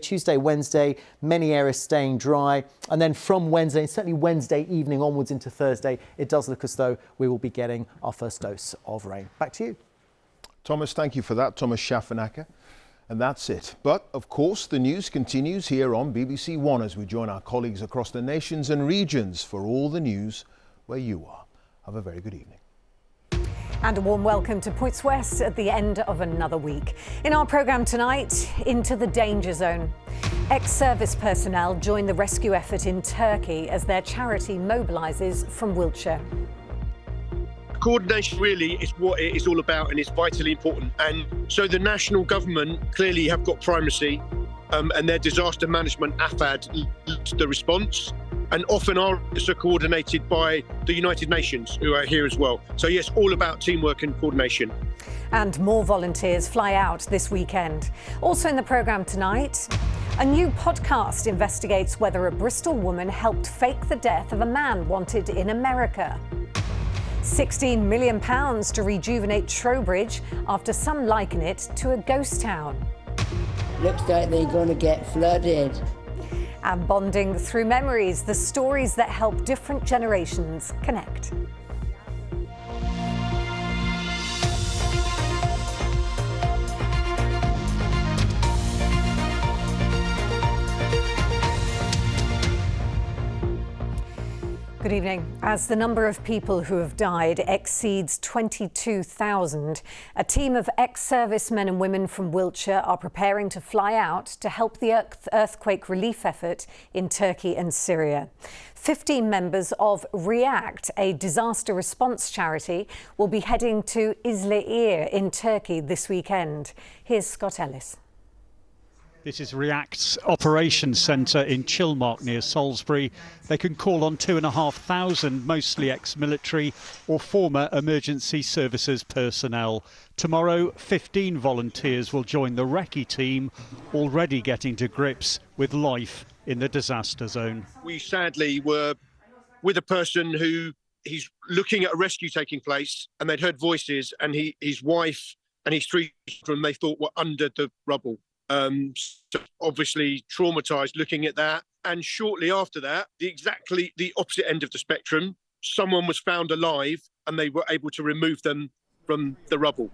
Tuesday, Wednesday, many areas staying dry. And then from Wednesday, certainly Wednesday evening onwards into Thursday, it does look as though we will be getting our first dose of rain. Back to you. Thomas, thank you for that. Thomas Schaffenacker. And that's it. But, of course, the news continues here on BBC One as we join our colleagues across the nations and regions for all the news where you are. Have a very good evening. And a warm welcome to Points West at the end of another week. In our programme tonight, into the danger zone. Ex-service personnel join the rescue effort in Turkey as their charity mobilises from Wiltshire. Coordination really is what it is all about, and it's vitally important. And so the national government clearly have got primacy, and their disaster management AFAD leads the response. And often our efforts are coordinated by the United Nations, who are here as well. So yes, all about teamwork and coordination. And more volunteers fly out this weekend. Also in the programme tonight, a new podcast investigates whether a Bristol woman helped fake the death of a man wanted in America. £16 million to rejuvenate Trowbridge after some liken it to a ghost town. Looks like they're going to get flooded. And bonding through memories, the stories that help different generations connect. Good evening. As the number of people who have died exceeds 22,000, a team of ex-servicemen and women from Wiltshire are preparing to fly out to help the earthquake relief effort in Turkey and Syria. 15 members of REACT, a disaster response charity, will be heading to Izmir in Turkey this weekend. Here's Scott Ellis. This is REACT's operations centre in Chilmark near Salisbury. They can call on 2,500, mostly ex-military or former emergency services personnel. Tomorrow, 15 volunteers will join the recce team, already getting to grips with life in the disaster zone. We sadly were with a person who he's looking at a rescue taking place, and they'd heard voices, and his wife and his 3 children they thought were under the rubble. So obviously traumatised looking at that. And shortly after that, exactly the opposite end of the spectrum, someone was found alive and they were able to remove them from the rubble.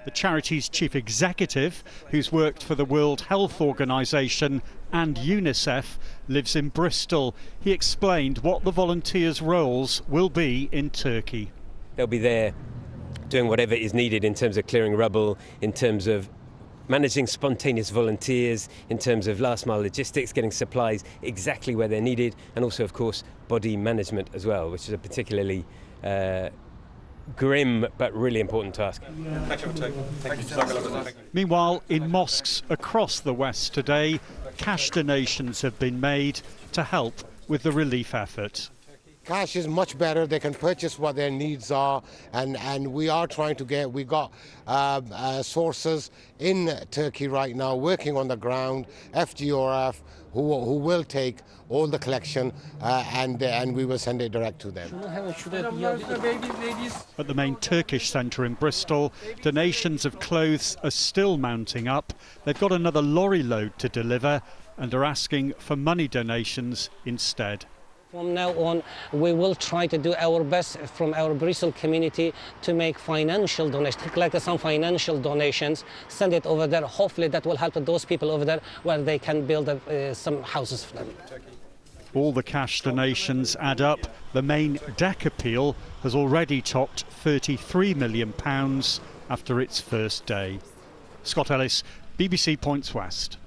The charity's chief executive, who's worked for the World Health Organization and UNICEF, lives in Bristol. He explained what the volunteers' roles will be in Turkey. They'll be there doing whatever is needed in terms of clearing rubble, in terms of managing spontaneous volunteers, in terms of last mile logistics, getting supplies exactly where they're needed, and also, of course, body management as well, which is a particularly grim but really important task. Meanwhile, in mosques across the West today, cash donations have been made to help with the relief effort. Cash is much better. They can purchase what their needs are, and we are trying to get. We got sources in Turkey right now working on the ground. FGRF who will take all the collection and we will send it direct to them. At the main Turkish centre in Bristol, donations of clothes are still mounting up. They've got another lorry load to deliver and are asking for money donations instead. From now on, we will try to do our best from our Bristol community to make financial donations, collect some financial donations, send it over there. Hopefully that will help those people over there where they can build some houses for them. All the cash donations add up. The main deck appeal has already topped £33 million after its first day. Scott Ellis, BBC Points West.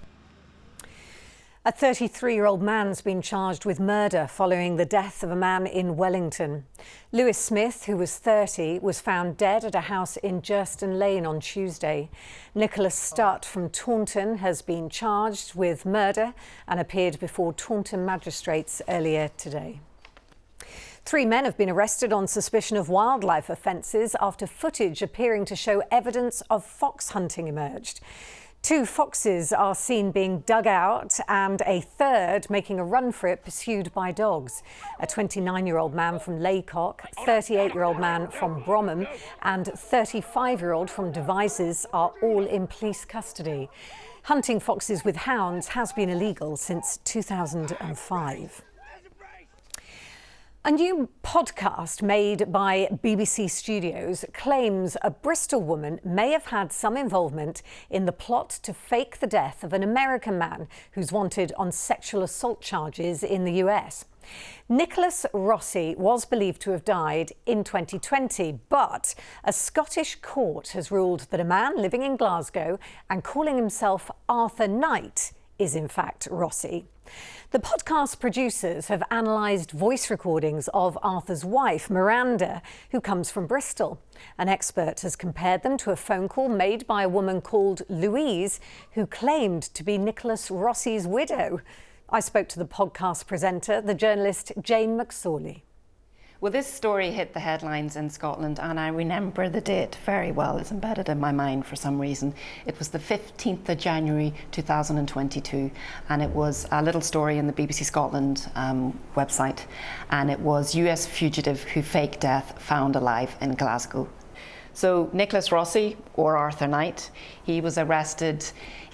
A 33-year-old man's been charged with murder following the death of a man in Wellington. Lewis Smith, who was 30, was found dead at a house in Jurston Lane on Tuesday. Nicholas Stutt from Taunton has been charged with murder and appeared before Taunton magistrates earlier today. 3 men have been arrested on suspicion of wildlife offences after footage appearing to show evidence of fox hunting emerged. 2 foxes are seen being dug out and a third making a run for it, pursued by dogs. A 29-year-old man from Laycock, 38-year-old man from Bromham and 35-year-old from Devizes are all in police custody. Hunting foxes with hounds has been illegal since 2005. A new podcast made by BBC Studios claims a Bristol woman may have had some involvement in the plot to fake the death of an American man who's wanted on sexual assault charges in the US. Nicholas Rossi was believed to have died in 2020, but a Scottish court has ruled that a man living in Glasgow and calling himself Arthur Knight is in fact Rossi. The podcast producers have analysed voice recordings of Arthur's wife, Miranda, who comes from Bristol. An expert has compared them to a phone call made by a woman called Louise, who claimed to be Nicholas Rossi's widow. I spoke to the podcast presenter, the journalist Jane McSorley. Well, this story hit the headlines in Scotland, and I remember the date very well. It's embedded in my mind for some reason. It was the 15th of January 2022, and it was a little story in the BBC Scotland website, and it was US fugitive who faked death found alive in Glasgow. So Nicholas Rossi, or Arthur Knight, he was arrested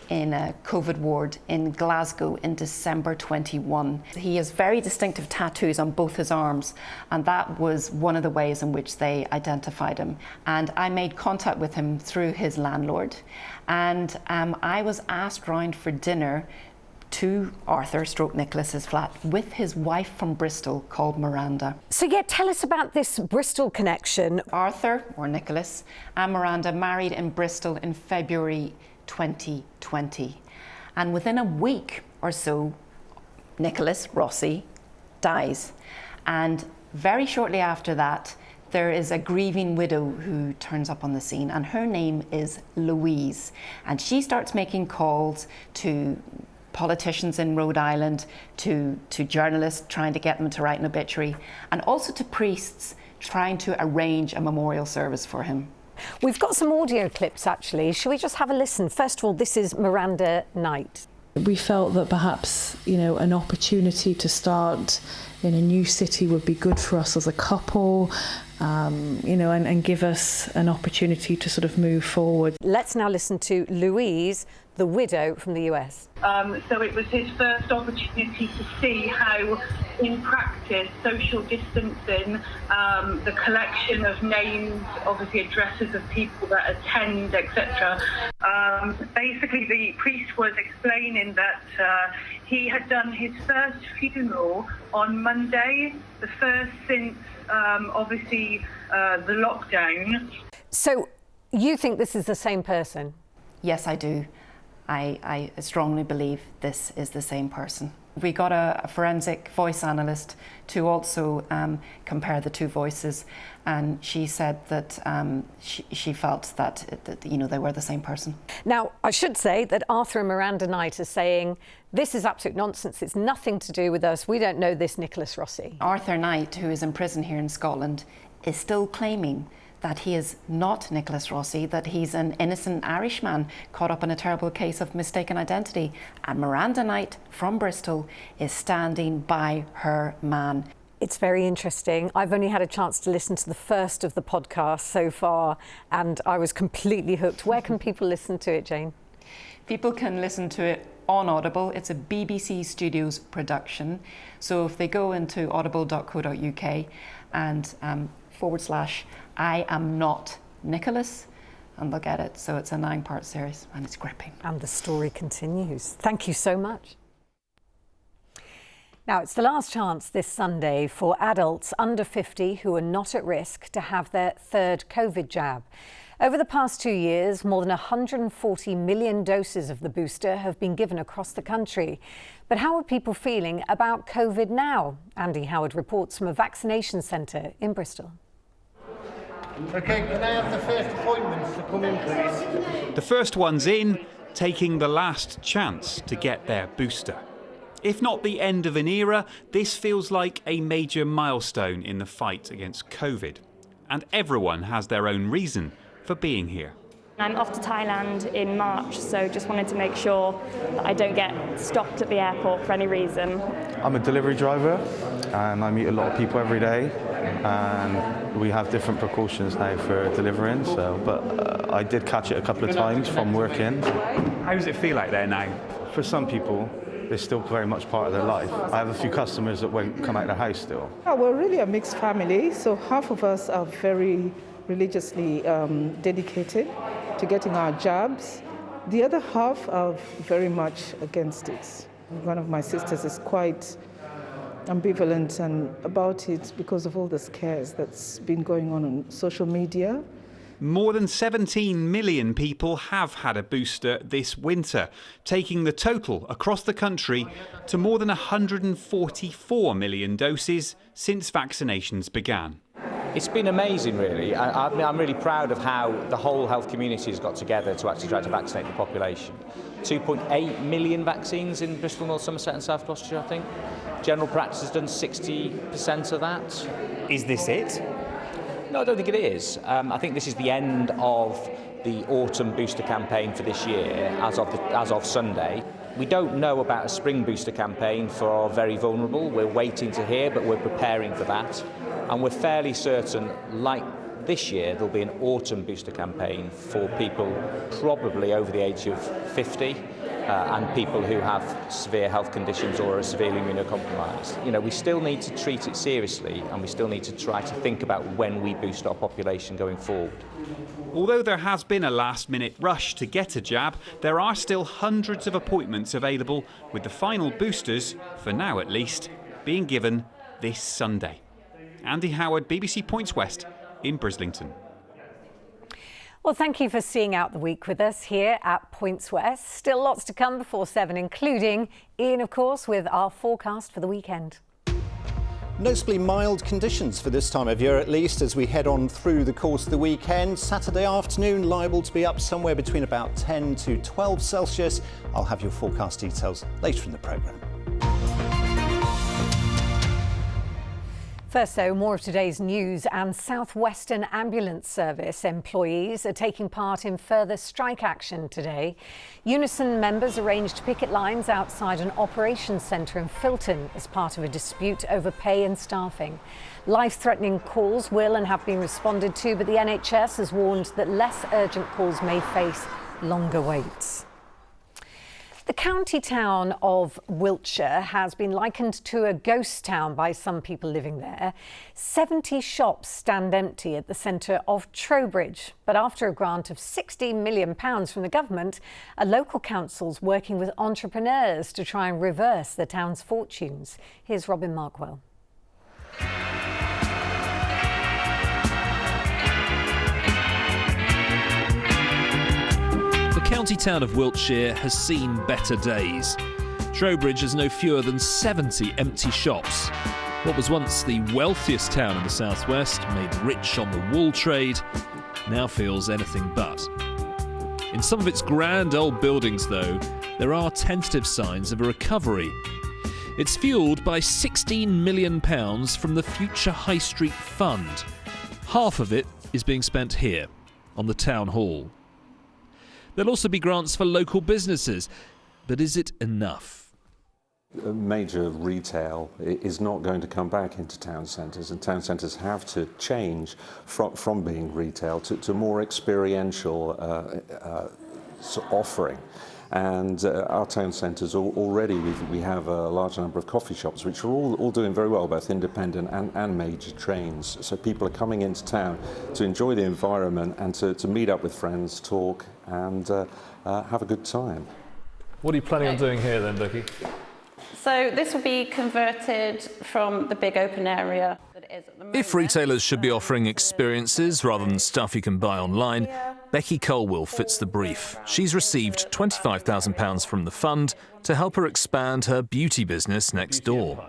in a COVID ward in Glasgow in December 21. He has very distinctive tattoos on both his arms, and that was one of the ways in which they identified him. And I made contact with him through his landlord, and I was asked round for dinner to Arthur / Nicholas's flat with his wife from Bristol called Miranda. So yeah, tell us about this Bristol connection. Arthur, or Nicholas, and Miranda married in Bristol in February 2020, and within a week or so Nicholas Rossi dies, and very shortly after that there is a grieving widow who turns up on the scene, and her name is Louise, and she starts making calls to politicians in Rhode Island, to journalists trying to get them to write an obituary, and also to priests trying to arrange a memorial service for him. We've got some audio clips actually. Shall we just have a listen? First of all, this is Miranda Knight. We felt that perhaps, an opportunity to start in a new city would be good for us as a couple, and give us an opportunity to sort of move forward. Let's now listen to Louise, the widow from the US. So it was his first opportunity to see how, in practice, social distancing, the collection of names, obviously addresses of people that attend, etc. Basically, the priest was explaining that he had done his first funeral on Monday, the first since, obviously, the lockdown. So you think this is the same person? Yes, I do. I strongly believe this is the same person. We got a forensic voice analyst to also compare the two voices, and she said that she felt that they were the same person. Now, I should say that Arthur and Miranda Knight are saying this is absolute nonsense. It's nothing to do with us. We don't know this Nicholas Rossi. Arthur Knight, who is in prison here in Scotland, is still claiming that he is not Nicholas Rossi, that he's an innocent Irishman caught up in a terrible case of mistaken identity. And Miranda Knight from Bristol is standing by her man. It's very interesting. I've only had a chance to listen to the first of the podcasts so far, and I was completely hooked. Where can people listen to it, Jane? People can listen to it on Audible. It's a BBC Studios production. So if they go into audible.co.uk and /I am not Nicholas, and they'll get it. So it's a 9-part series, and it's gripping. And the story continues. Thank you so much. Now, it's the last chance this Sunday for adults under 50 who are not at risk to have their third COVID jab. Over the past 2 years, more than 140 million doses of the booster have been given across the country. But how are people feeling about COVID now? Andy Howard reports from a vaccination centre in Bristol. OK, can I have the first appointments to come in, please? The first one's in, taking the last chance to get their booster. If not the end of an era, this feels like a major milestone in the fight against COVID. And everyone has their own reason for being here. I'm off to Thailand in March, so just wanted to make sure that I don't get stopped at the airport for any reason. I'm a delivery driver and I meet a lot of people every day, and we have different precautions now for delivering, but I did catch it a couple of times from working. How does it feel like there now? For some people, it's still very much part of their life. I have a few customers that won't come out of the house still. We're really a mixed family, so half of us are very religiously dedicated to getting our jabs. The other half are very much against it. One of my sisters is quite ambivalent about it because of all the scares that's been going on social media. More than 17 million people have had a booster this winter, taking the total across the country to more than 144 million doses since vaccinations began. It's been amazing, really. I'm really proud of how the whole health community has got together to actually try to vaccinate the population. 2.8 million vaccines in Bristol, North Somerset and South Gloucestershire, I think. General practice has done 60% of that. Is this it? No, I don't think it is. I think this is the end of the autumn booster campaign for this year, as of Sunday. We don't know about a spring booster campaign for our very vulnerable. We're waiting to hear, but we're preparing for that. And we're fairly certain, like this year, there'll be an autumn booster campaign for people probably over the age of 50 and people who have severe health conditions or are severely immunocompromised. You know, we still need to treat it seriously, and we still need to try to think about when we boost our population going forward. Although there has been a last-minute rush to get a jab, there are still hundreds of appointments available, with the final boosters, for now at least, being given this Sunday. Andy Howard, BBC Points West in Brislington. Well, thank you for seeing out the week with us here at Points West. Still lots to come before 7, including Ian, of course, with our forecast for the weekend. Noticeably mild conditions for this time of year, at least, as we head on through the course of the weekend. Saturday afternoon liable to be up somewhere between about 10 to 12 Celsius. I'll have your forecast details later in the programme. First, though, more of today's news, and South Western Ambulance Service employees are taking part in further strike action today. Unison members arranged picket lines outside an operations centre in Filton as part of a dispute over pay and staffing. Life-threatening calls will and have been responded to, but the NHS has warned that less urgent calls may face longer waits. The county town of Wiltshire has been likened to a ghost town by some people living there. 70 shops stand empty at the centre of Trowbridge. But after a grant of £16 million from the government, a local council's working with entrepreneurs to try and reverse the town's fortunes. Here's Robin Markwell. The county town of Wiltshire has seen better days. Trowbridge has no fewer than 70 empty shops. What was once the wealthiest town in the southwest, made rich on the wool trade, now feels anything but. In some of its grand old buildings, though, there are tentative signs of a recovery. It's fuelled by £16 million from the Future High Street Fund. Half of it is being spent here, on the town hall. There'll also be grants for local businesses, but is it enough? Major retail is not going to come back into town centres, and town centres have to change from being retail to more experiential offering. And our town centres already, we have a large number of coffee shops which are all doing very well, both independent and major chains. So people are coming into town to enjoy the environment and to meet up with friends, talk and have a good time. What are you planning on doing here then, Becky? So this will be converted from the big open area that it is at the moment. If retailers should be offering experiences rather than stuff you can buy online, Becky Colwill fits the brief. She's received £25,000 from the fund to help her expand her beauty business next door.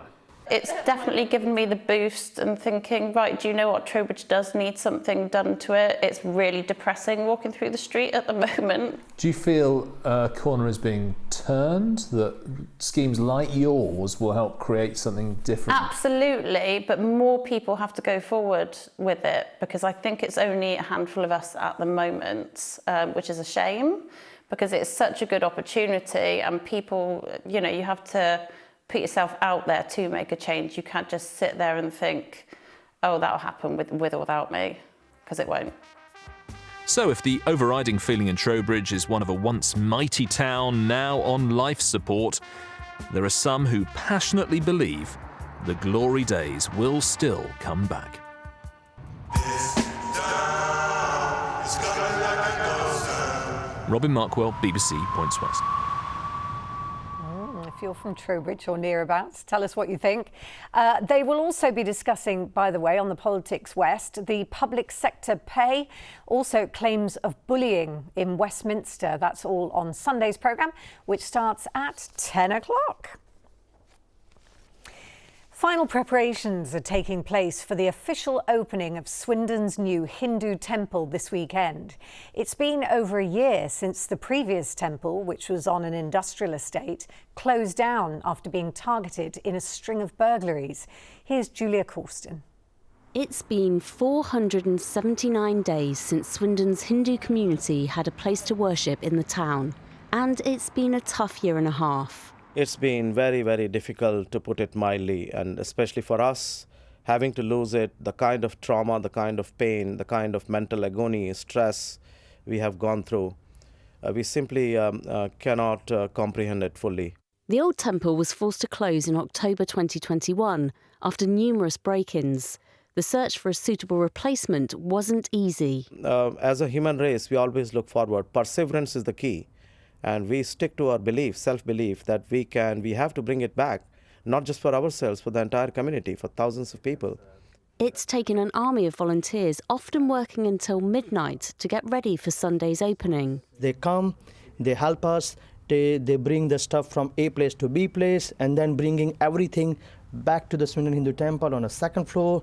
It's definitely given me the boost and thinking, right, do you know what, Trowbridge does need something done to it. It's really depressing walking through the street at the moment. Do you feel a corner is being turned, that schemes like yours will help create something different? Absolutely, but more people have to go forward with it, because I think it's only a handful of us at the moment, which is a shame, because it's such a good opportunity, and people, you know, you have to put yourself out there to make a change. You can't just sit there and think, oh, that'll happen with or without me, because it won't. So if the overriding feeling in Trowbridge is one of a once mighty town now on life support, there are some who passionately believe the glory days will still come back. Robin Markwell, BBC Points West. If you're from Trowbridge or nearabouts, tell us what you think. They will also be discussing, by the way, on the Politics West, the public sector pay, also claims of bullying in Westminster. That's all on Sunday's programme, which starts at 10 o'clock. Final preparations are taking place for the official opening of Swindon's new Hindu temple this weekend. It's been over a year since the previous temple, which was on an industrial estate, closed down after being targeted in a string of burglaries. Here's Julia Causton. It's been 479 days since Swindon's Hindu community had a place to worship in the town, and it's been a tough year and a half. It's been very, very difficult, to put it mildly, and especially for us, having to lose it, the kind of trauma, the kind of pain, the kind of mental agony, stress we have gone through, we simply cannot comprehend it fully. The old temple was forced to close in October 2021 after numerous break-ins. The search for a suitable replacement wasn't easy. As a human race, we always look forward. Perseverance is the key. And we stick to our belief, self-belief, that we have to bring it back, not just for ourselves, for the entire community, for thousands of people. It's taken an army of volunteers, often working until midnight, to get ready for Sunday's opening. They come, they help us, they bring the stuff from A place to B place, and then bringing everything back to the Swindon Hindu Temple on a second floor.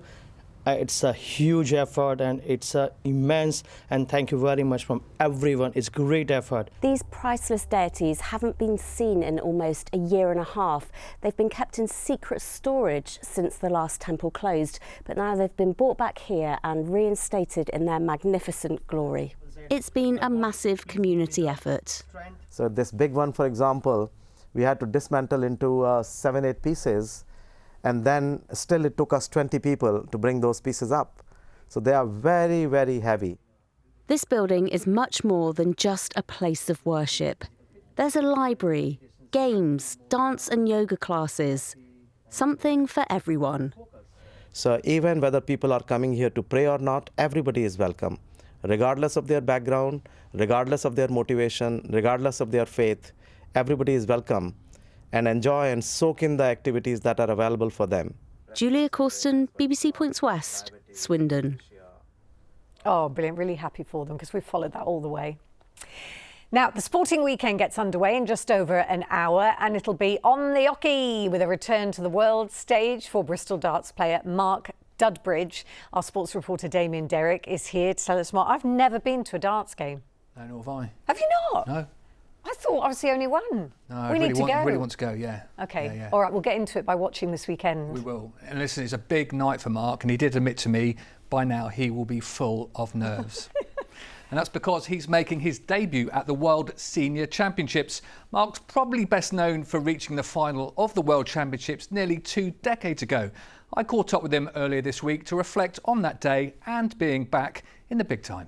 It's a huge effort, and it's immense, and thank you very much from everyone. It's great effort. These priceless deities haven't been seen in almost a year and a half. They've been kept in secret storage since the last temple closed, but now they've been brought back here and reinstated in their magnificent glory. It's been a massive community effort. So this big one, for example, we had to dismantle into 7-8 pieces. And then still it took us 20 people to bring those pieces up. So they are very, very heavy. This building is much more than just a place of worship. There's a library, games, dance and yoga classes, something for everyone. So even whether people are coming here to pray or not, everybody is welcome, regardless of their background, regardless of their motivation, regardless of their faith, everybody is welcome. And enjoy and soak in the activities that are available for them. Julia Causton, BBC Points West, Swindon. Oh, brilliant. Really happy for them, because we've followed that all the way. Now, the sporting weekend gets underway in just over an hour, and it'll be on the oche with a return to the world stage for Bristol darts player Mark Dudbridge. Our sports reporter Damien Derrick is here to tell us more. I've never been to a darts game. No, nor have I. Have you not? No. I thought I was the only one. No, we need to go. I really want to go, yeah. OK. Yeah, yeah. All right, we'll get into it by watching this weekend. We will. And listen, it's a big night for Mark, and he did admit to me by now he will be full of nerves. And that's because he's making his debut at the World Senior Championships. Mark's probably best known for reaching the final of the World Championships nearly 2 decades ago. I caught up with him earlier this week to reflect on that day and being back in the big time.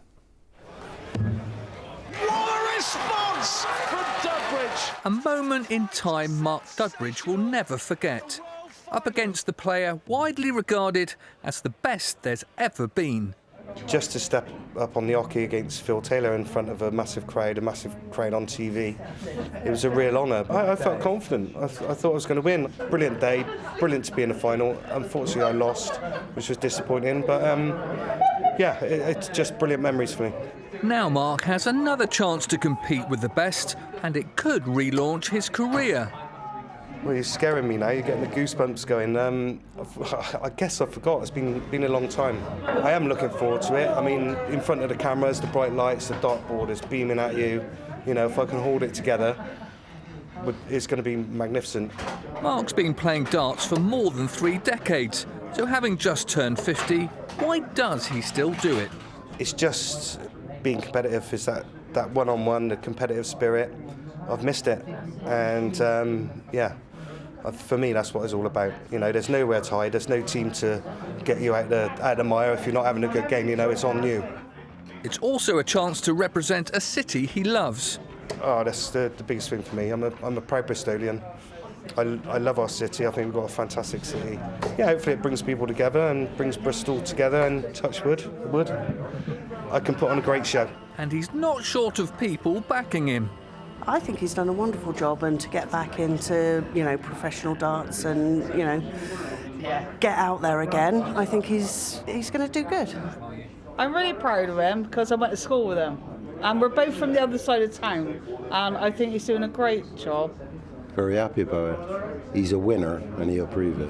Response from Dudbridge. A moment in time Mark Dudbridge will never forget. Up against the player widely regarded as the best there's ever been. Just to step up on the oche against Phil Taylor in front of a massive crowd on TV, it was a real honour. I felt confident. I thought I was going to win. Brilliant day, brilliant to be in the final. Unfortunately, I lost, which was disappointing, but yeah, it's just brilliant memories for me. Now Mark has another chance to compete with the best, and it could relaunch his career. Well, you're scaring me now. You're getting the goosebumps going. I guess I forgot. It's been a long time. I am looking forward to it. I mean, in front of the cameras, the bright lights, the dartboard is beaming at you. You know, if I can hold it together, it's going to be magnificent. Mark's been playing darts for more than 3 decades, so having just turned 50, why does he still do it? It's just being competitive. It's that one-on-one, the competitive spirit. I've missed it, and for me that's what it's all about. You know, there's nowhere to hide. There's no team to get you out of the mire if you're not having a good game. You know, it's on you. It's also a chance to represent a city he loves. Oh, that's the biggest thing for me. I'm a proud Bristolian. I love our city. I think we've got a fantastic city. Yeah, hopefully it brings people together and brings Bristol together, and touch wood, I can put on a great show. And he's not short of people backing him. I think he's done a wonderful job, and to get back into, you know, professional darts and, you know, get out there again, I think he's going to do good. I'm really proud of him because I went to school with him, and we're both from the other side of town, and I think he's doing a great job. Very happy about it. He's a winner and he'll prove it.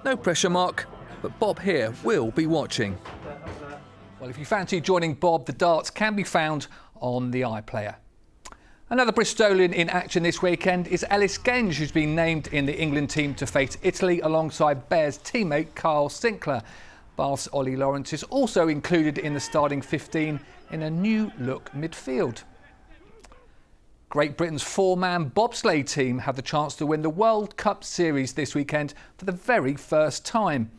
No pressure, Mark, but Bob here will be watching. Well, if you fancy joining Bob, the darts can be found on the iPlayer. Another Bristolian in action this weekend is Ellis Genge, who's been named in the England team to face Italy alongside Bears teammate Carl Sinclair. Bath's Ollie Lawrence is also included in the starting 15 in a new-look midfield. Great Britain's 4-man bobsleigh team have the chance to win the World Cup Series this weekend for the very first time.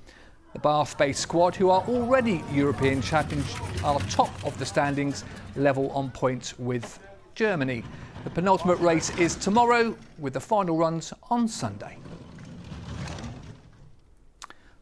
The Bath-based squad, who are already European champions, are top of the standings, level on points with Germany. The penultimate race is tomorrow, with the final runs on Sunday.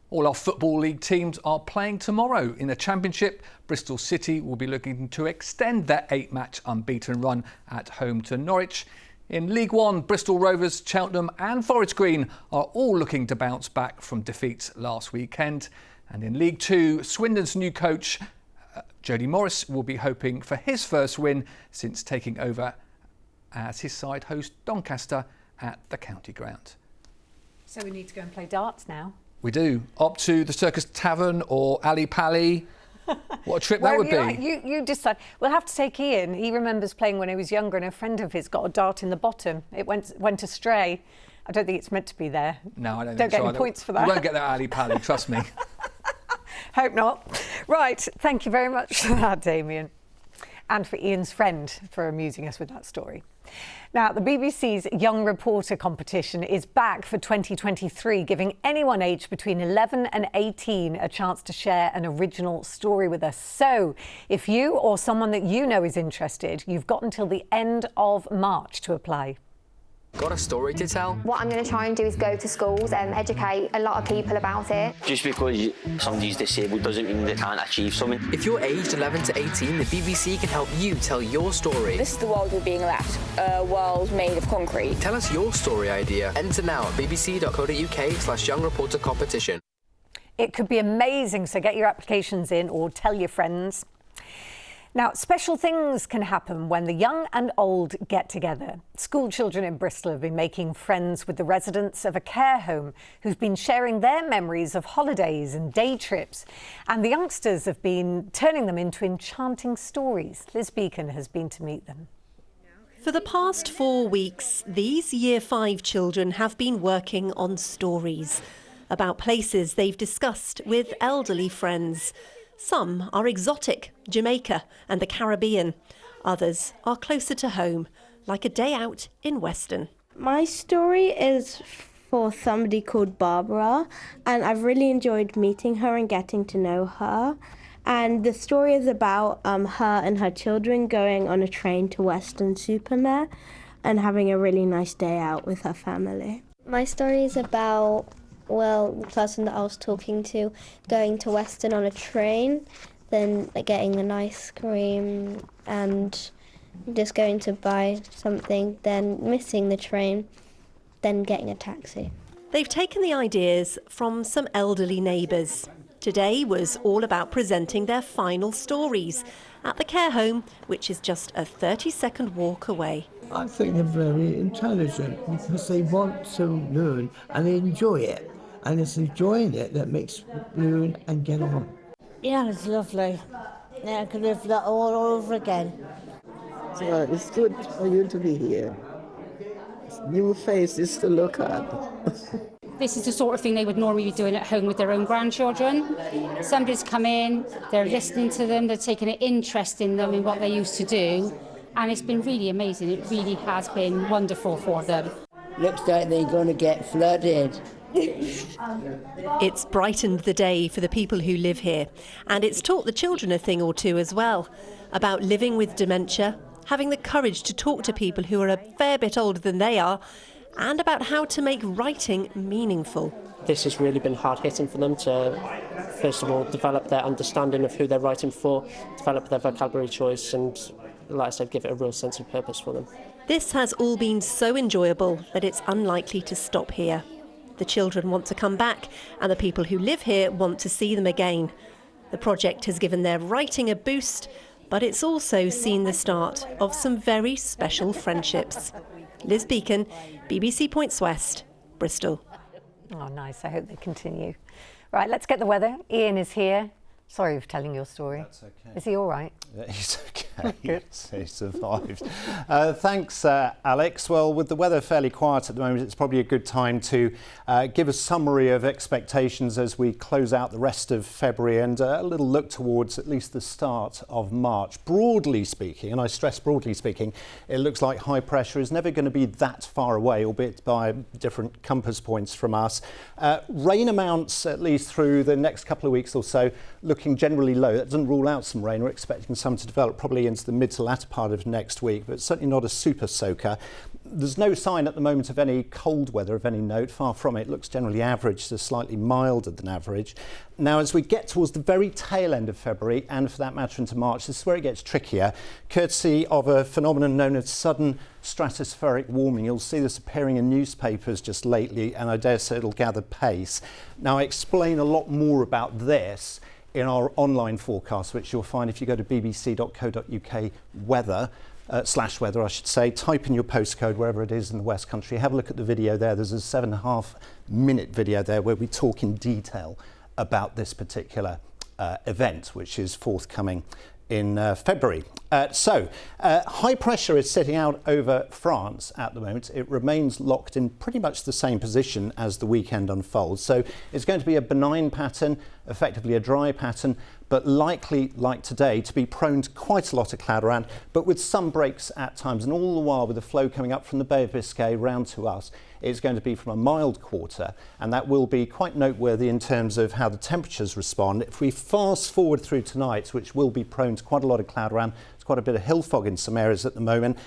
All our Football League teams are playing tomorrow. In the Championship, Bristol City will be looking to extend their 8-match unbeaten run at home to Norwich. In League One, Bristol Rovers, Cheltenham and Forest Green are all looking to bounce back from defeats last weekend. And in League Two, Swindon's new coach, Jody Morris, will be hoping for his first win since taking over as his side host Doncaster at the county ground. So we need to go and play darts now. We do. Up to the Circus Tavern or Ali Pali. What a trip that would be. You decide. We'll have to take Ian. He remembers playing when he was younger, and a friend of his got a dart in the bottom. It went astray. I don't think it's meant to be there. No, I don't get any points for that. You won't get that Ali Pali, trust me. Hope not. Right, thank you very much for that, Damien. And for Ian's friend for amusing us with that story. Now, the BBC's Young Reporter competition is back for 2023, giving anyone aged between 11 and 18 a chance to share an original story with us. So, if you or someone that you know is interested, you've got until the end of March to apply. Got a story to tell? What I'm going to try and do is go to schools and educate a lot of people about it. Just because somebody's disabled doesn't mean they can't achieve something. If you're aged 11 to 18, the BBC can help you tell your story. This is the world we're being left, a world made of concrete. Tell us your story idea. Enter now at bbc.co.uk/Young Reporter competition. It could be amazing, so get your applications in or tell your friends. Now, special things can happen when the young and old get together. School children in Bristol have been making friends with the residents of a care home who've been sharing their memories of holidays and day trips. And the youngsters have been turning them into enchanting stories. Liz Beacon has been to meet them. For the past 4 weeks, these Year 5 children have been working on stories about places they've discussed with elderly friends. Some are exotic, Jamaica and the Caribbean. Others are closer to home, like a day out in Weston. My story is for somebody called Barbara, and I've really enjoyed meeting her and getting to know her. And the story is about her and her children going on a train to Weston-super-Mare and having a really nice day out with her family. My story is about the person that I was talking to going to Weston on a train, then getting an ice cream and just going to buy something, then missing the train, then getting a taxi. They've taken the ideas from some elderly neighbours. Today was all about presenting their final stories at the care home, which is just a 30-second walk away. I think they're very intelligent because they want to learn and they enjoy it. And it's enjoying it that makes learn and get on. Yeah, it's lovely. Yeah, I could live that all over again. So it's good for you to be here. new faces to look at. This is the sort of thing they would normally be doing at home with their own grandchildren. Somebody's come in, they're listening to them, they're taking an interest in them, in what they used to do, and it's been really amazing. It really has been wonderful for them. Looks like they're going to get flooded. It's brightened the day for the people who live here, and it's taught the children a thing or two as well about living with dementia, having the courage to talk to people who are a fair bit older than they are, and about how to make writing meaningful. This has really been hard-hitting for them to, first of all, develop their understanding of who they're writing for, develop their vocabulary choice, and, like I said, give it a real sense of purpose for them. This has all been so enjoyable that it's unlikely to stop here. The children want to come back, and the people who live here want to see them again. The project has given their writing a boost, but it's also seen the start of some very special friendships. Liz Beacon, BBC Points West, Bristol. Oh, nice. I hope they continue. Right, let's get the weather. Ian is here. Sorry for telling your story. That's okay. Is he all right? He's okay. Yes, he survived. Thanks, Alex. Well, with the weather fairly quiet at the moment, it's probably a good time to give a summary of expectations as we close out the rest of February and a little look towards at least the start of March. Broadly speaking, and I stress broadly speaking, it looks like high pressure is never going to be that far away, albeit by different compass points from us. Rain amounts, at least through the next couple of weeks or so, looking generally low. That doesn't rule out some rain. We're expecting some to develop probably into the mid to latter part of next week, but certainly not a super soaker. There's no sign at the moment of any cold weather of any note. Far from it. It looks generally average to slightly milder than average. Now, as we get towards the very tail end of February, and for that matter into March, this is where it gets trickier, courtesy of a phenomenon known as sudden stratospheric warming. You'll see this appearing in newspapers just lately, and I dare say it'll gather pace. Now, I explain a lot more about this in our online forecast, which you'll find if you go to bbc.co.uk weather, / weather, I should say. Type in your postcode wherever it is in the West Country. Have a look at the video there. There's a 7.5 minute video there where we talk in detail about this particular event, which is forthcoming in February. High pressure is sitting out over France at the moment. It remains locked in pretty much the same position as the weekend unfolds. So it's going to be a benign pattern, effectively a dry pattern, but likely, like today, to be prone to quite a lot of cloud around, but with some breaks at times. And all the while, with the flow coming up from the Bay of Biscay round to us, it's going to be from a mild quarter, and that will be quite noteworthy in terms of how the temperatures respond. If we fast forward through tonight, which will be prone to quite a lot of cloud around, there's quite a bit of hill fog in some areas at the moment,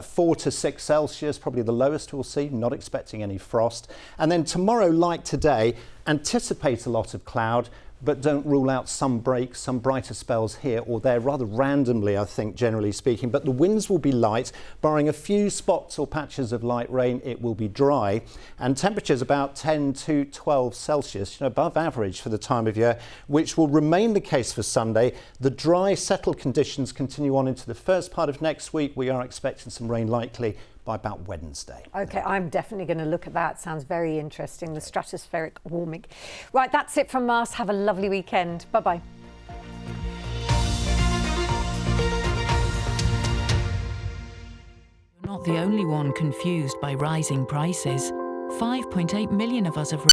4 to 6 Celsius, probably the lowest we'll see, not expecting any frost. And then tomorrow, like today, anticipate a lot of cloud, but don't rule out some breaks, some brighter spells here or there, rather randomly, I think, generally speaking. But the winds will be light, barring a few spots or patches of light rain, it will be dry. And temperatures about 10 to 12 Celsius, above average for the time of year, which will remain the case for Sunday. The dry, settled conditions continue on into the first part of next week. We are expecting some rain likely by about Wednesday. OK, I'm definitely going to look at that. Sounds very interesting, the stratospheric warming. Right, that's it from us. Have a lovely weekend. Bye-bye. You're not the only one confused by rising prices. 5.8 million of us have